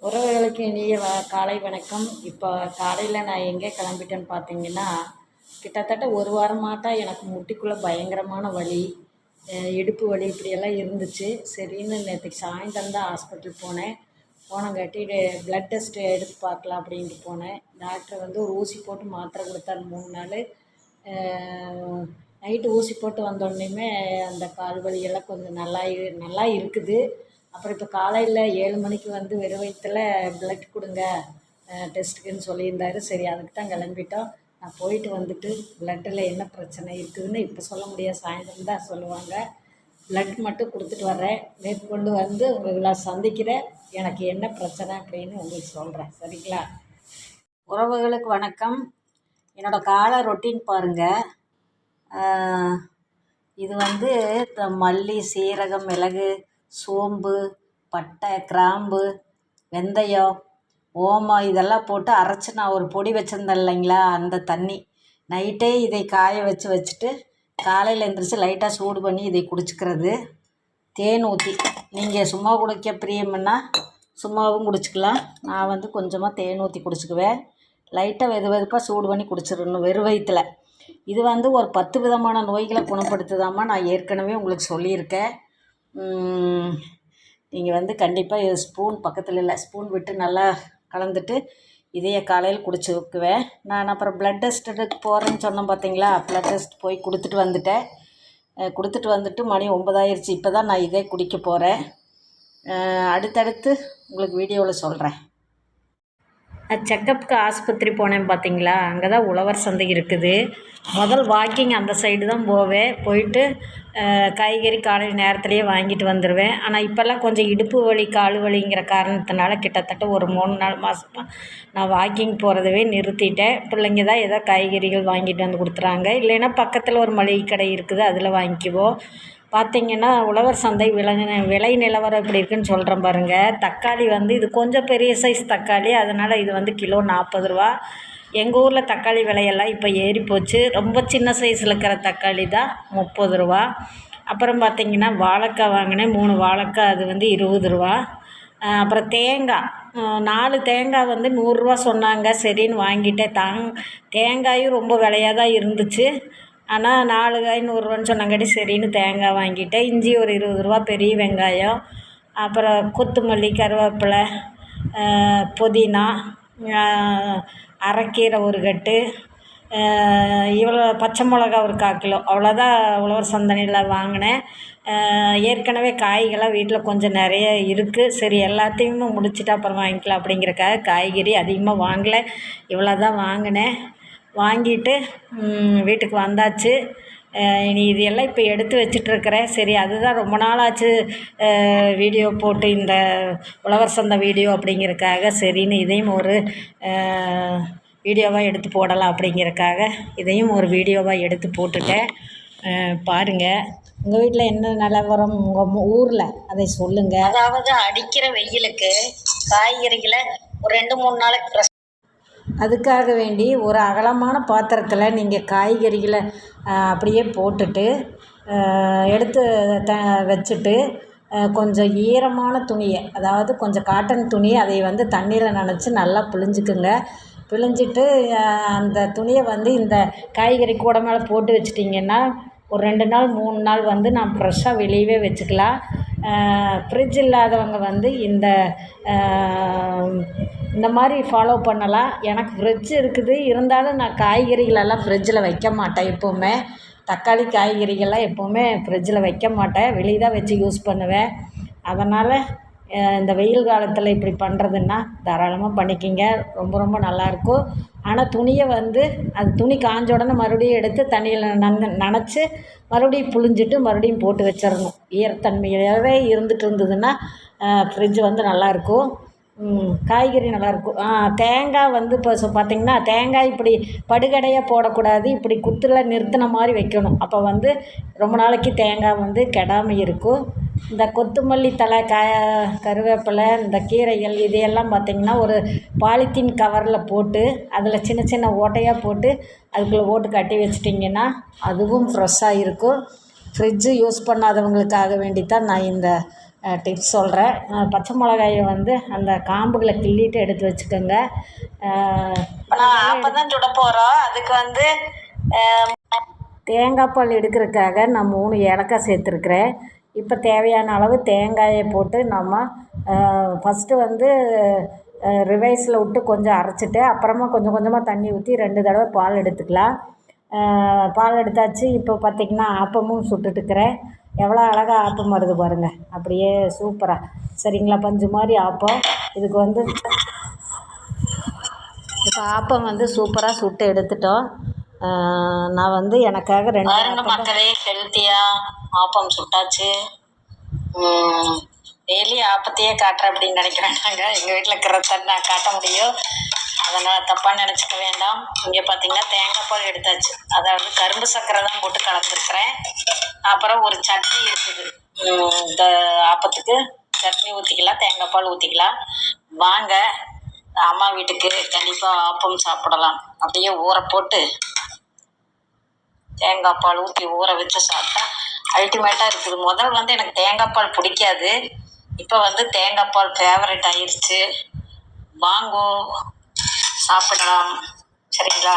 உறவுகளுக்கு இனிய காலை வணக்கம். இப்போ காலையில் நான் எங்கே கிளம்பிட்டேன்னு பார்த்தீங்கன்னா, கிட்டத்தட்ட ஒரு வாரமாட்டா எனக்கு முட்டிக்குள்ளே பயங்கரமான வலி, இடுப்பு வலி இப்படியெல்லாம் இருந்துச்சு. சரின்னு நேற்றுக்கு சாயந்தரம் தான் ஹாஸ்பிட்டல் போனேன். போனங்காட்டி ப்ளட் டெஸ்ட்டு எடுத்து பார்க்கலாம் அப்படின்ட்டு போனேன். டாக்டர் வந்து ஒரு ஊசி போட்டு மாத்திரை கொடுத்தாரு 3 நாள். நைட்டு ஊசி போட்டு வந்தோடனேயுமே அந்த கால் வலியெல்லாம் கொஞ்சம் நல்லா இருக்குது. அப்புறம் இப்போ காலையில் 7 மணிக்கு வந்து வெறும் வயித்துல ப்ளட் கொடுங்க டெஸ்ட்டுக்குன்னு சொல்லியிருந்தாரு. சரி, அதுக்கு தான் கிளம்பிட்டோம். நான் போயிட்டு வந்துட்டு ப்ளட்டில் என்ன பிரச்சனை இருக்குதுன்னு இப்போ சொல்ல முடியாது, சாயந்தரம் தான் சொல்லுவாங்க. ப்ளட் மட்டும் கொடுத்துட்டு வர்றேன். மேற்கொண்டு வந்து உங்களை சந்திக்கிறேன். எனக்கு என்ன பிரச்சனை அப்படின்னு உங்களுக்கு சொல்கிறேன், சரிங்களா? உறவுகளுக்கு வணக்கம். என்னோடய காலை ரொட்டீன் பாருங்கள். இது வந்து மல்லி, சீரகம், மிளகு, சோம்பு, பட்டை, கிராம்பு, வெந்தயம், ஓமம் இதெல்லாம் போட்டு அரைச்சி நான் ஒரு பொடி வச்சுருந்தேன் இல்லைங்களா, அந்த தண்ணி நைட்டே இதை காய வச்சுட்டு காலையில் எழுந்திரிச்சு லைட்டாக சூடு பண்ணி இதை குடிச்சிக்கிறது. தேன் ஊற்றி நீங்கள் சும்மா குடிக்க பிரியம்னா சும்மாவும் குடிச்சிக்கலாம். நான் வந்து கொஞ்சமாக தேன் ஊற்றி குடிச்சிக்குவேன். லைட்டாக வெதுப்பாக சூடு பண்ணி குடிச்சிடணும் வெறும் வயிற்றுல. இது வந்து ஒரு 10 விதமான நோய்களை குணப்படுத்துதாம்மா. நான் ஏற்கனவே உங்களுக்கு சொல்லியிருக்கேன். நீங்கள் வந்து கண்டிப்பாக இது ஸ்பூன் பக்கத்தில் இல்லை, ஸ்பூன் விட்டு நல்லா கலந்துட்டு இதையே காலையில் குடிச்சுக்குவேன். நான் அப்புறம் ப்ளட் டெஸ்ட்டுக்கு போகிறேன்னு சொன்னேன் பார்த்தீங்களா, ப்ளட் டெஸ்ட் போய் கொடுத்துட்டு வந்துட்டேன். கொடுத்துட்டு வந்துட்டு மணி 9 ஆயிடுச்சு. இப்போ தான் நான் இதே குடிக்க போகிறேன். அடுத்தடுத்து உங்களுக்கு வீடியோவில் சொல்கிறேன். செக்கப்புக்கு ஆஸ்பத்திரி போனேன் பார்த்தீங்களா, அங்கே தான் உழவர் சந்தை இருக்குது. முதல் வாக்கிங் அந்த சைடு தான் போவேன். போயிட்டு காய்கறி காலை நேரத்துலேயே வாங்கிட்டு வந்துடுவேன். ஆனால் இப்போல்லாம் கொஞ்சம் இடுப்பு வலி கால் வலிங்கிற காரணத்தினால கிட்டத்தட்ட ஒரு 3-4 மாதமாக நான் வாக்கிங் போகிறதவே நிறுத்திட்டேன். பிள்ளைங்க தான் ஏதோ காய்கறிகள் வாங்கிட்டு வந்து கொடுத்துறாங்க, இல்லைன்னா பக்கத்தில் ஒரு மளிகை கடை இருக்குது, அதில் வாங்கிக்குவோம். பார்த்திங்கன்னா உழவர் சந்தை விலை நிலவரம் எப்படி இருக்குதுன்னு சொல்கிறேன் பாருங்கள். தக்காளி வந்து இது கொஞ்சம் பெரிய சைஸ் தக்காளி, அதனால் இது வந்து கிலோ 40 ரூபா. எங்கள் ஊரில் தக்காளி விலையெல்லாம் இப்போ ஏறி போச்சு. ரொம்ப சின்ன சைஸில் இருக்கிற தக்காளி தான் 30 ரூபா. அப்புறம் பார்த்திங்கன்னா வாழைக்காய் வாங்கினேன், 3 வாழைக்காய், அது வந்து 20 ரூபா. அப்புறம் தேங்காய் 4 தேங்காய் வந்து 100 ரூபா சொன்னாங்க. சரின்னு வாங்கிட்டேன். தேங்காயும் ரொம்ப விலையாக தான் இருந்துச்சு. ஆனால் 4 காய் 100 ரூபான்னு சொன்னாங்காட்டி சரின்னு தேங்காய் வாங்கிட்டேன். இஞ்சி ஒரு 20 ரூபா, பெரிய வெங்காயம், அப்புறம் கொத்தமல்லி, கருவேப்பிலை, புதினா, அரைக்கீரை ஒரு கட்டு, இவ்வளோ பச்சை மிளகா ஒரு 1/4 கிலோ, அவ்வளோதான் உழவர் சந்தையில் வாங்கினேன். ஏற்கனவே காய்கள்லாம் வீட்டில் கொஞ்சம் நிறைய இருக்குது. சரி, எல்லாத்தையுமே முடிச்சுட்டு அப்புறம் வாங்கிக்கலாம் அப்படிங்கிறக்காக காய்கறி அதிகமாக வாங்கலை, இவ்வளோ தான் வாங்கினேன். வாங்கிட்டு வீட்டுக்கு வந்தாச்சு. இனி இது எல்லாம் இப்போ எடுத்து வச்சிட்ருக்கிறேன். சரி, அதுதான் ரொம்ப நாளாச்சு வீடியோ போட்டு, இந்த உழவர் சந்தை வீடியோ அப்படிங்கிறக்காக சரின்னு இதையும் ஒரு வீடியோவாக எடுத்து போடலாம் அப்படிங்கிறக்காக இதையும் ஒரு வீடியோவாக எடுத்து போட்டுட்டேன். பாருங்கள், உங்கள் வீட்டில் என்ன நிலவரம், உங்கள் ஊரில் அதை சொல்லுங்கள். அதாவது அடிக்கிற வெயிலுக்கு காய்கறிகளை ஒரு 2-3 நாளைக்கு அதுக்காக வேண்டி ஒரு அகலமான பாத்திரத்தில் நீங்கள் காய்கறிகளை அப்படியே போட்டுட்டு எடுத்து வச்சுட்டு கொஞ்சம் ஈரமான துணியை, அதாவது கொஞ்சம் காட்டன் துணியை, அதை வந்து தண்ணியில் நனைச்சி நல்லா பிழிஞ்சிக்குங்க. பிழிஞ்சிட்டு அந்த துணியை வந்து இந்த காய்கறி கூட மேலே போட்டு வச்சிட்டிங்கன்னா ஒரு 2 நாள் 3 நாள் வந்து நான் ஃப்ரெஷ்ஷாக வெளியவே வச்சுக்கலாம். ஃப்ரிட்ஜ் இல்லாதவங்க வந்து இந்த மாதிரி ஃபாலோ பண்ணலாம். எனக்கு ஃப்ரிட்ஜ் இருக்குது, இருந்தாலும் நான் காய்கறிகளெல்லாம் ஃப்ரிட்ஜில் வைக்க மாட்டேன். எப்போவுமே தக்காளி காய்கறிகள்லாம் எப்போவுமே ஃப்ரிட்ஜில் வைக்க மாட்டேன், வெளியே தான் வச்சு யூஸ் பண்ணுவேன். அதனால் இந்த வெயில் காலத்தில் இப்படி பண்ணுறதுன்னா தாராளமாக பண்ணிக்கிங்க, ரொம்ப ரொம்ப நல்லாயிருக்கும். ஆனால் துணியை வந்து அது துணி காஞ்ச உடனே மறுபடியும் எடுத்து தண்ணியில் நனைச்சி மறுபடியும் புழிஞ்சிட்டு மறுபடியும் போட்டு வச்சிடணும். ஈரத்தன்மையாகவே இருந்துகிட்டு இருந்ததுன்னா ஃப்ரிட்ஜ் வந்து நல்லாயிருக்கும், காய்கறி நல்லாயிருக்கும். தேங்காய் வந்து இப்போ பார்த்திங்கன்னா தேங்காய் இப்படி படுகடையாக போடக்கூடாது, இப்படி குத்தில் நிறுத்தின மாதிரி வைக்கணும். அப்போ வந்து ரொம்ப நாளைக்கு தேங்காய் வந்து கெடாமல் இருக்கும். இந்த கொத்தமல்லி தழை, கருவேப்பிலை, இந்த கீரைகள் இதையெல்லாம் பார்த்திங்கன்னா ஒரு பாலித்தீன் கவரில் போட்டு அதில் சின்ன சின்ன ஓட்டையாக போட்டு அதுக்குள்ளே ஓட்டு கட்டி வச்சிட்டிங்கன்னா அதுவும் ஃப்ரெஷ்ஷாக இருக்கும். ஃப்ரிட்ஜு யூஸ் பண்ணாதவங்களுக்காக வேண்டி தான் நான் இந்த டிப்ஸ் சொல்கிறேன். பச்சை மிளகாயை வந்து அந்த காம்புகளை கிள்ளிட்டு எடுத்து வச்சுக்கோங்க. அப்போ தான் சுட போகிறோம். அதுக்கு வந்து தேங்காய் பால் எடுக்கிறதுக்காக நான் 3 ஏலக்காய் சேர்த்துருக்குறேன். இப்போ தேவையான அளவு தேங்காயை போட்டு நம்ம ஃபஸ்ட்டு வந்து ரிவைஸில் விட்டு கொஞ்சம் அரைச்சிட்டு அப்புறமா கொஞ்சம் கொஞ்சமாக தண்ணி ஊற்றி 2 தடவை பால் எடுத்துக்கலாம். பால் எடுத்தாச்சு. இப்போ பார்த்திங்கன்னா ஆப்பமும் சுட்டுட்டுருக்கிறேன். எவ்வளோ அழகாக ஆப்பம் வருது பாருங்கள், அப்படியே சூப்பராக. சரிங்களா, பஞ்சு மாதிரி ஆப்பம். இதுக்கு வந்து இப்போ ஆப்பம் வந்து சூப்பராக சுட்டு எடுத்துட்டோம். நான் வந்து எனக்காக 2 மக்களே ஹெல்த்தியாக ஆப்பம் சுட்டாச்சு. டெய்லி ஆப்பத்தையே காட்டுறேன் அப்படின்னு நினைக்கிறேன். நாங்கள் எங்கள் வீட்டில் இருக்கிறத நான் காட்ட முடியும், அதனால் தப்பாக நினச்சிக்க வேண்டாம். இங்கே பார்த்திங்கன்னா தேங்காய் பால் எடுத்தாச்சு, அதாவது கரும்பு சர்க்கரை தான் போட்டு கலந்துருக்கிறேன். அப்புறம் ஒரு சட்னி இருக்குது. இந்த ஆப்பத்துக்கு சட்னி ஊற்றிக்கலாம், தேங்காய் பால் ஊற்றிக்கலாம். வாங்க அம்மா வீட்டுக்கு கண்டிப்பாக ஆப்பம் சாப்பிடலாம். அப்படியே ஊற போட்டு தேங்காய் பால் ஊற்றி ஊற வச்சு சாப்பிட்டா அல்டிமேட்டாக இருக்குது. முதல் வந்து எனக்கு தேங்காய் பால் பிடிக்காது, இப்போ வந்து தேங்காய் பால் ஃபேவரட் ஆயிடுச்சு. வாங்கோ சாப்பிடலாம். சரிங்களா?